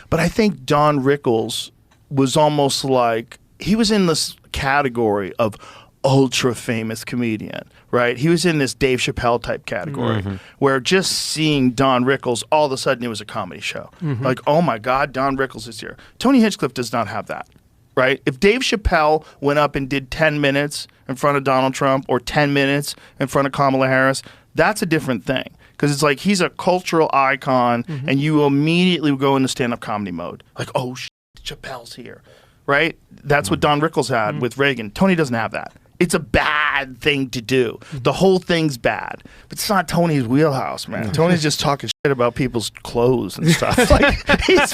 But I think Don Rickles was almost like, he was in this category of ultra famous comedian, right? He was in this Dave Chappelle type category where just seeing Don Rickles, all of a sudden it was a comedy show. Like, oh my God, Don Rickles is here. Tony Hinchcliffe does not have that, right? If Dave Chappelle went up and did 10 minutes in front of Donald Trump or 10 minutes in front of Kamala Harris, that's a different thing. Because it's like he's a cultural icon and you immediately go into stand-up comedy mode. Like, oh, Chappelle's here, right? That's what Don Rickles had with Reagan. Tony doesn't have that. It's a bad thing to do. The whole thing's bad. But it's not Tony's wheelhouse, man. Tony's just talking shit about people's clothes and stuff. Like, he's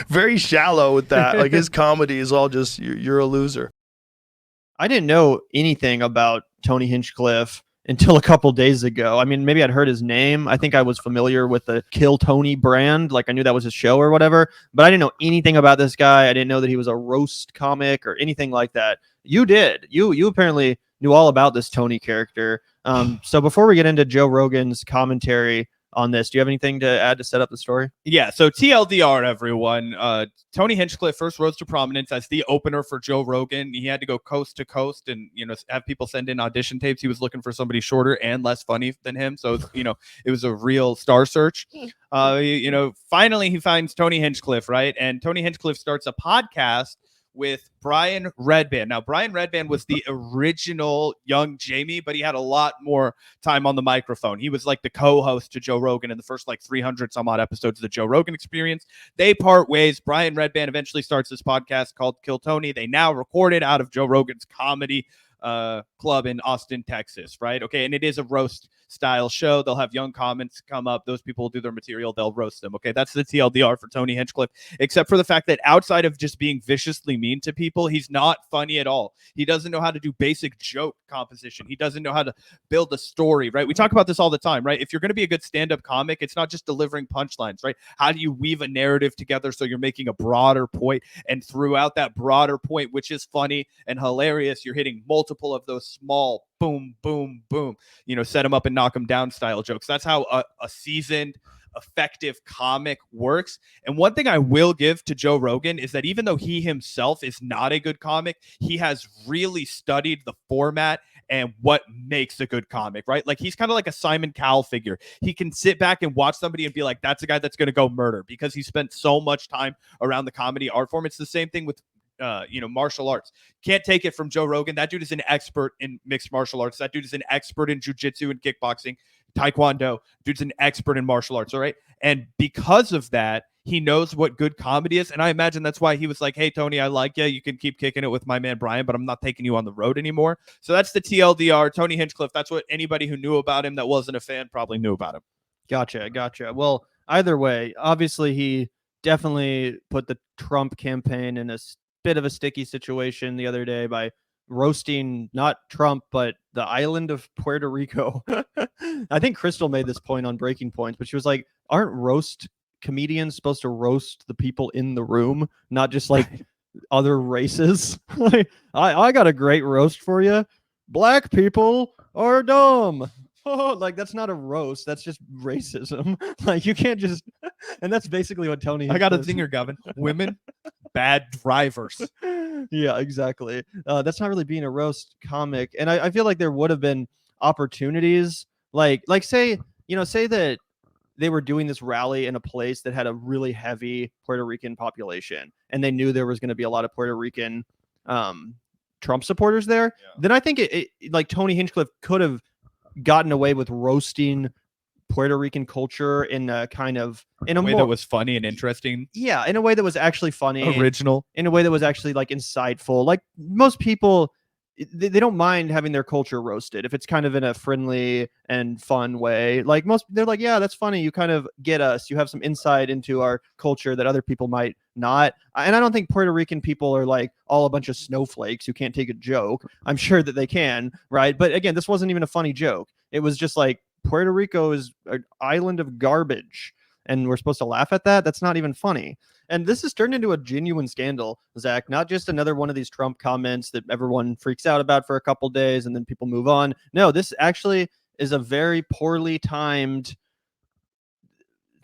very shallow with that. Like, his comedy is all just, you're a loser. I didn't know anything about Tony Hinchcliffe until a couple days ago. I mean, maybe I'd heard his name. I think I was familiar with the Kill Tony brand. Like, I knew that was his show or whatever, but I didn't know anything about this guy. I didn't know that he was a roast comic or anything like that. You did. You apparently knew all about this Tony character. So before we get into Joe Rogan's commentary on this, do you have anything to add to set up the story? Yeah, so TLDR, everyone. Tony Hinchcliffe first rose to prominence as the opener for Joe Rogan. He had to go coast to coast and, have people send in audition tapes. He was looking for somebody shorter and less funny than him. So, it was a real star search. Finally he finds Tony Hinchcliffe, right? And Tony Hinchcliffe starts a podcast with Brian Redban. Now, Brian Redban was the original young Jamie, but he had a lot more time on the microphone. He was like the co-host to Joe Rogan in the first 300 some odd episodes of the Joe Rogan Experience. They part ways. Brian Redban eventually starts this podcast called Kill Tony. They now record it out of Joe Rogan's comedy club in Austin, Texas, right? Okay, and it is a roast style show. They'll have young comments come up. Those people will do their material. They'll roast them. Okay, that's the TLDR for Tony Hinchcliffe, except for the fact that outside of just being viciously mean to people, he's not funny at all. He doesn't know how to do basic joke composition. He doesn't know how to build a story, right? We talk about this all the time, right? If you're going to be a good stand-up comic, it's not just delivering punchlines, right? How do you weave a narrative together so you're making a broader point, and throughout that broader point, which is funny and hilarious, you're hitting multiple of those small boom, boom, boom, set them up and knock them down style jokes. That's how a seasoned, effective comic works. And one thing I will give to Joe Rogan is that even though he himself is not a good comic, he has really studied the format and what makes a good comic, right? Like, he's kind of like a Simon Cowell figure. He can sit back and watch somebody and be like, that's a guy that's going to go murder, because he spent so much time around the comedy art form. It's the same thing with martial arts. Can't take it from Joe Rogan. That dude is an expert in mixed martial arts. That dude is an expert in jiu-jitsu and kickboxing, taekwondo. Dude's an expert in martial arts, all right? And because of that, he knows what good comedy is. And I imagine that's why he was like, hey, Tony, I like you. You can keep kicking it with my man Brian, but I'm not taking you on the road anymore. So that's the TLDR. Tony Hinchcliffe, that's what anybody who knew about him that wasn't a fan probably knew about him. Gotcha. Well, either way, obviously he definitely put the Trump campaign in a bit of a sticky situation the other day by roasting not Trump, but the island of Puerto Rico. I think Crystal made this point on Breaking Points, but she was like, aren't roast comedians supposed to roast the people in the room, not just like other races? I got a great roast for you. Black people are dumb. Oh, like, that's not a roast. That's just racism. Like, you can't just, and that's basically what Tony. I got a zinger, Gavin. Women, bad drivers. Yeah, exactly. That's not really being a roast comic. And I feel like there would have been opportunities, like say that they were doing this rally in a place that had a really heavy Puerto Rican population, and they knew there was going to be a lot of Puerto Rican Trump supporters there. Yeah. Then I think it like Tony Hinchcliffe could have gotten away with roasting Puerto Rican culture in a kind of in a way that was funny and interesting. Yeah, in a way that was actually funny, original, in a way that was actually like insightful. Like, most people, they don't mind having their culture roasted if it's kind of in a friendly and fun way. Like, they're like, yeah, that's funny. You kind of get us. You have some insight into our culture that other people might not. And I don't think Puerto Rican people are like all a bunch of snowflakes who can't take a joke. I'm sure that they can, right? But again, this wasn't even a funny joke. It was just like, Puerto Rico is an island of garbage, and we're supposed to laugh at that? That's not even funny. And this has turned into a genuine scandal, Zach, not just another one of these Trump comments that everyone freaks out about for a couple days and then people move on. No, this actually is a very poorly timed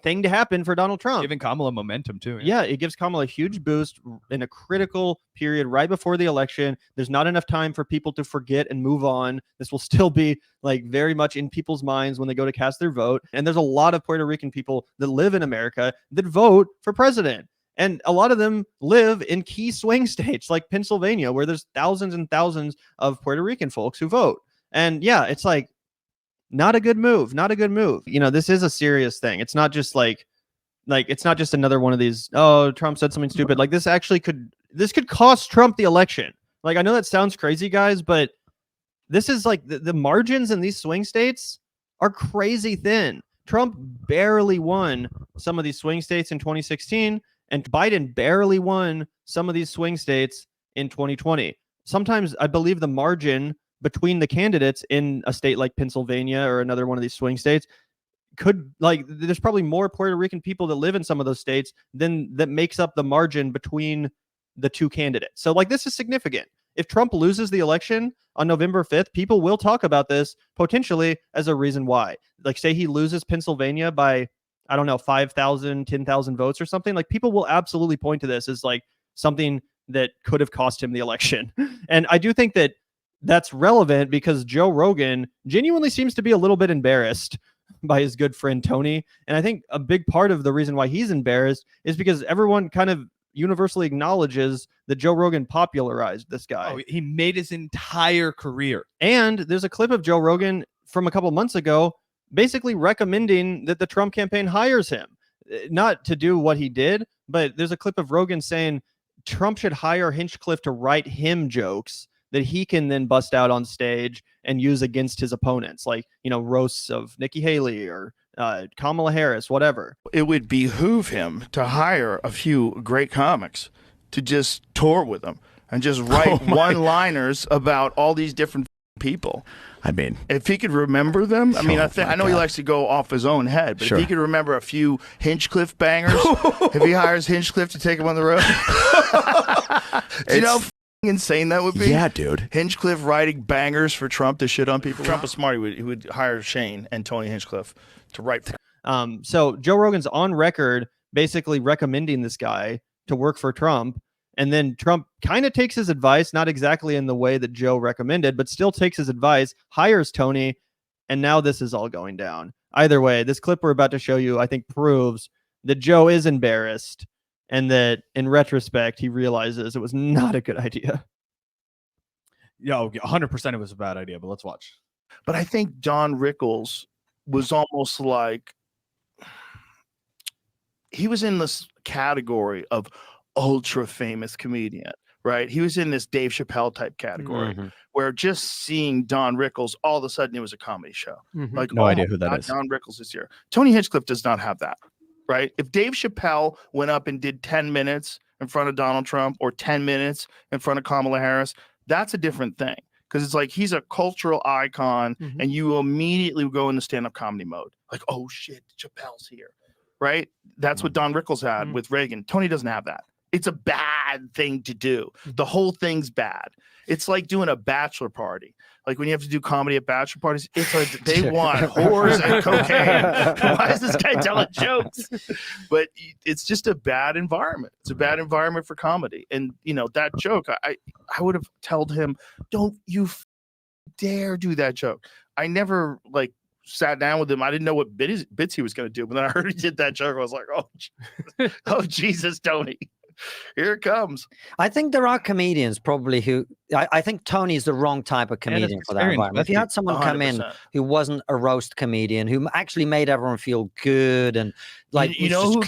thing to happen for Donald Trump. Giving Kamala momentum too. Yeah, it gives Kamala a huge boost in a critical period right before the election. There's not enough time for people to forget and move on. This will still be like very much in people's minds when they go to cast their vote. And there's a lot of Puerto Rican people that live in America that vote for president. And a lot of them live in key swing states like Pennsylvania, where there's thousands and thousands of Puerto Rican folks who vote. And yeah, it's like not a good move. Not a good move. You know, this is a serious thing. It's not just like it's not just another one of these, oh, Trump said something stupid. Like this could cost Trump the election. Like, I know that sounds crazy, guys, but this is like the margins in these swing states are crazy thin. Trump barely won some of these swing states in 2016, and Biden barely won some of these swing states in 2020. Sometimes I believe the margin between the candidates in a state like Pennsylvania or another one of these swing states could, like, there's probably more Puerto Rican people that live in some of those states than that makes up the margin between the two candidates. So like, this is significant. If Trump loses the election on November 5th, people will talk about this potentially as a reason why. Like, say he loses Pennsylvania by, I don't know, 5,000, 10,000 votes or something. Like, people will absolutely point to this as like something that could have cost him the election. And I do think that that's relevant because Joe Rogan genuinely seems to be a little bit embarrassed by his good friend Tony. And I think a big part of the reason why he's embarrassed is because everyone kind of universally acknowledges that Joe Rogan popularized this guy. Oh, he made his entire career. And there's a clip of Joe Rogan from a couple months ago basically recommending that the Trump campaign hires him. Not to do what he did, but there's a clip of Rogan saying Trump should hire Hinchcliffe to write him jokes that he can then bust out on stage and use against his opponents, like, you know, roasts of Nikki Haley or Kamala Harris, whatever. It would behoove him to hire a few great comics to just tour with him and just write one-liners about all these different people. I mean, if he could remember them, I mean, I know he likes to go off his own head, but if he could remember a few Hinchcliffe bangers, if he hires Hinchcliffe to take him on the road, do you know how insane that would be? Yeah, dude. Hinchcliffe writing bangers for Trump to shit on people. Trump was smart. He would hire Shane and Tony Hinchcliffe to write. So Joe Rogan's on record basically recommending this guy to work for Trump. And then Trump kind of takes his advice, not exactly in the way that Joe recommended, but still takes his advice, hires Tony, and now this is all going down. Either way, this clip we're about to show you, I think, proves that Joe is embarrassed and that in retrospect, he realizes it was not a good idea. Yo, 100% it was a bad idea, but let's watch. But I think Don Rickles was almost like, he was in this category of ultra famous comedian, right? He was in this Dave Chappelle type category where just seeing Don Rickles, all of a sudden it was a comedy show. Like, no idea who that is. Don Rickles is here. Tony Hinchcliffe does not have that, right? If Dave Chappelle went up and did 10 minutes in front of Donald Trump or 10 minutes in front of Kamala Harris, that's a different thing. Because it's like he's a cultural icon and you immediately go into stand-up comedy mode. Like, oh shit, Chappelle's here, right? That's what Don Rickles had with Reagan. Tony doesn't have that. It's a bad thing to do. The whole thing's bad. It's like doing a bachelor party. Like when you have to do comedy at bachelor parties, it's like they want whores and cocaine. Why is this guy telling jokes? But it's just a bad environment. It's a bad environment for comedy. And, you know, that joke, I would have told him, don't you dare do that joke. I never, like, sat down with him. I didn't know what bits he was going to do. But then I heard he did that joke. I was like, oh, Jesus, Tony. Here it comes. I think there are comedians probably who I think Tony's the wrong type of comedian for that environment. If you had someone 100%. Come in who wasn't a roast comedian, who actually made everyone feel good and like you know who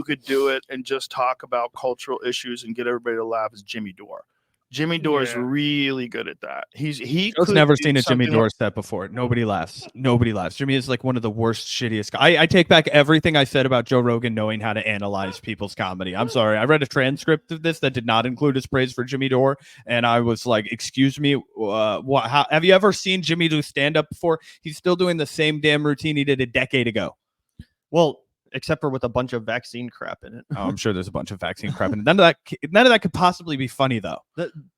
could do it and just talk about cultural issues and get everybody to laugh is Jimmy Dore. Jimmy Dore is really good at that. I've never seen a Jimmy Dore set before. Nobody laughs. Nobody laughs. Jimmy is like one of the worst, shittiest guys. I take back everything I said about Joe Rogan knowing how to analyze people's comedy. I'm sorry. I read a transcript of this that did not include his praise for Jimmy Dore, and I was like, "Excuse me, have you ever seen Jimmy do stand up before? He's still doing the same damn routine he did a decade ago." Well, except for with a bunch of vaccine crap in it. Oh, I'm sure there's a bunch of vaccine crap in it. None of that could possibly be funny, though.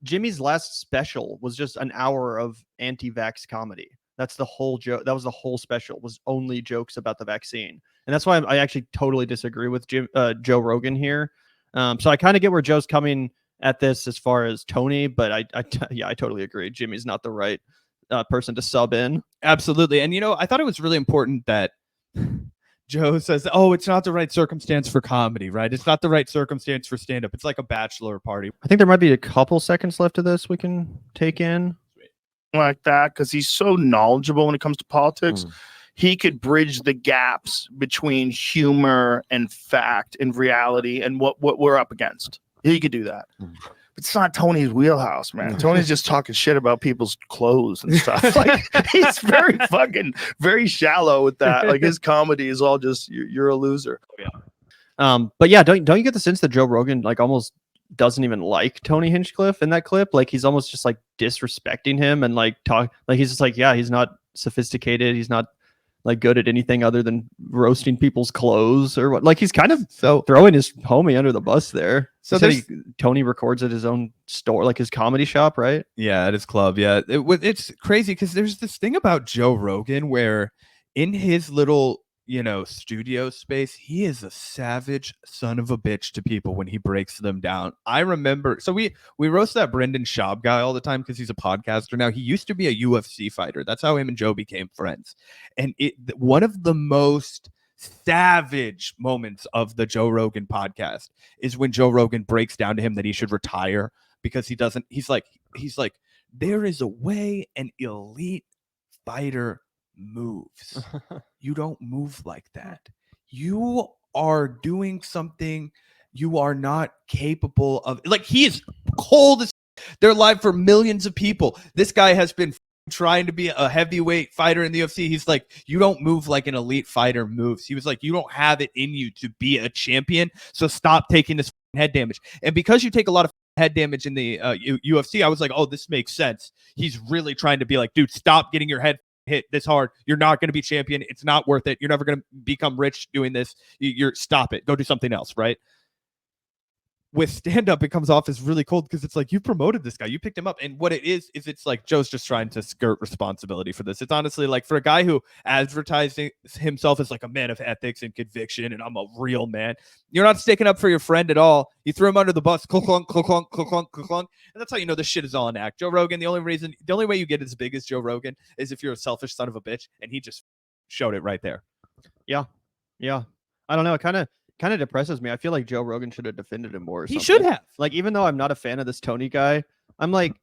Jimmy's last special was just an hour of anti-vax comedy. That's the whole joke. That was the whole special, was only jokes about the vaccine. And that's why I actually totally disagree with Joe Rogan here. So I kind of get where Joe's coming at this as far as Tony, but I totally agree. Jimmy's not the right person to sub in. Absolutely. And, I thought it was really important that Joe says, oh, it's not the right circumstance for comedy, right? It's not the right circumstance for stand-up. It's like a bachelor party. I think there might be a couple seconds left of this we can take in. Like that, because he's so knowledgeable when it comes to politics. He could bridge the gaps between humor and fact and reality and what we're up against. He could do that. It's not Tony's wheelhouse, man. Tony's just talking shit about people's clothes and stuff. Like, he's very shallow with that. Like, his comedy is all just you're a loser. But yeah, don't you get the sense that Joe Rogan like almost doesn't even like Tony Hinchcliffe in that clip? Like, he's almost just like disrespecting him and like he's just like, yeah, he's not sophisticated, he's not like good at anything other than roasting people's clothes or what. Like, he's kind of throwing his homie under the bus there. So Tony records at his own store, like his comedy shop, right? Yeah, at his club. Yeah, it's crazy because there's this thing about Joe Rogan where in his little studio space, he is a savage son of a bitch to people when he breaks them down. I remember, so we roast that Brendan Schaub guy all the time because he's a podcaster now. He used to be a UFC fighter. That's how him and Joe became friends. And one of the most savage moments of the Joe Rogan podcast is when Joe Rogan breaks down to him that he should retire because he doesn't. He's like, there is a way an elite fighter moves. You don't move like that. You are doing something you are not capable of. Like, he is cold as they're live for millions of people. This guy has been trying to be a heavyweight fighter in the UFC. He's like, you don't move like an elite fighter moves. He was like, you don't have it in you to be a champion, so stop taking this head damage. And because you take a lot of head damage in the UFC, I was like, oh, this makes sense. He's really trying to be like, dude, stop getting your head hit this hard. You're not going to be champion. It's not worth it. You're never going to become rich doing this. You're stop it. Go do something else, right? With stand-up, it comes off as really cold because it's like, you promoted this guy, you picked him up, and what it is it's like Joe's just trying to skirt responsibility for this. It's honestly like, for a guy who advertises himself as like a man of ethics and conviction, and I'm a real man, you're not sticking up for your friend at all. You threw him under the bus, clunk, clunk, clunk, clunk, clunk, clunk, and that's how you know this shit is all an act. Joe Rogan, the only way you get as big as Joe Rogan is if you're a selfish son of a bitch, and he just showed it right there. Yeah. I don't know. It kind of depresses me. I feel like Joe Rogan should have defended him more. He should have. Like, even though I'm not a fan of this Tony guy, I'm like,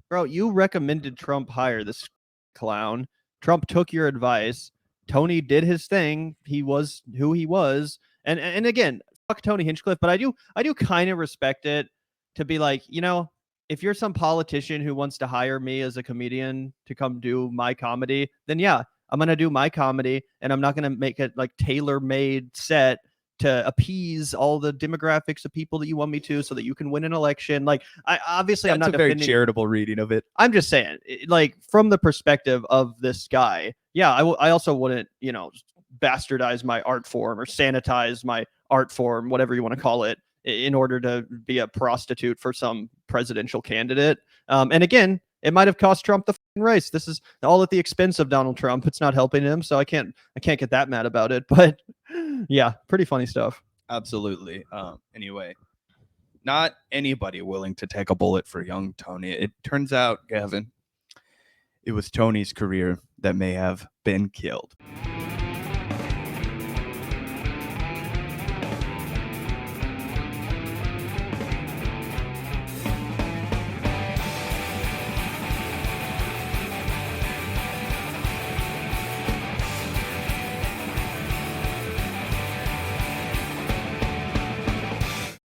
bro, you recommended Trump hire this clown. Trump took your advice. Tony did his thing. He was who he was. And again, fuck Tony Hinchcliffe, but I do kind of respect it to be like, if you're some politician who wants to hire me as a comedian to come do my comedy, then yeah, I'm going to do my comedy, and I'm not going to make it like tailor-made set to appease all the demographics of people that you want me to, so that you can win an election. Like, I'm not a very charitable reading of it. I'm just saying, like, from the perspective of this guy, yeah, I also wouldn't, bastardize my art form or sanitize my art form, whatever you want to call it, in order to be a prostitute for some presidential candidate. And again, it might have cost Trump the race. This is all at the expense of Donald Trump. It's not helping him, so I can't get that mad about it. But yeah, pretty funny stuff. Absolutely. Anyway, not anybody willing to take a bullet for young Tony. It turns out, Gavin, it was Tony's career that may have been killed.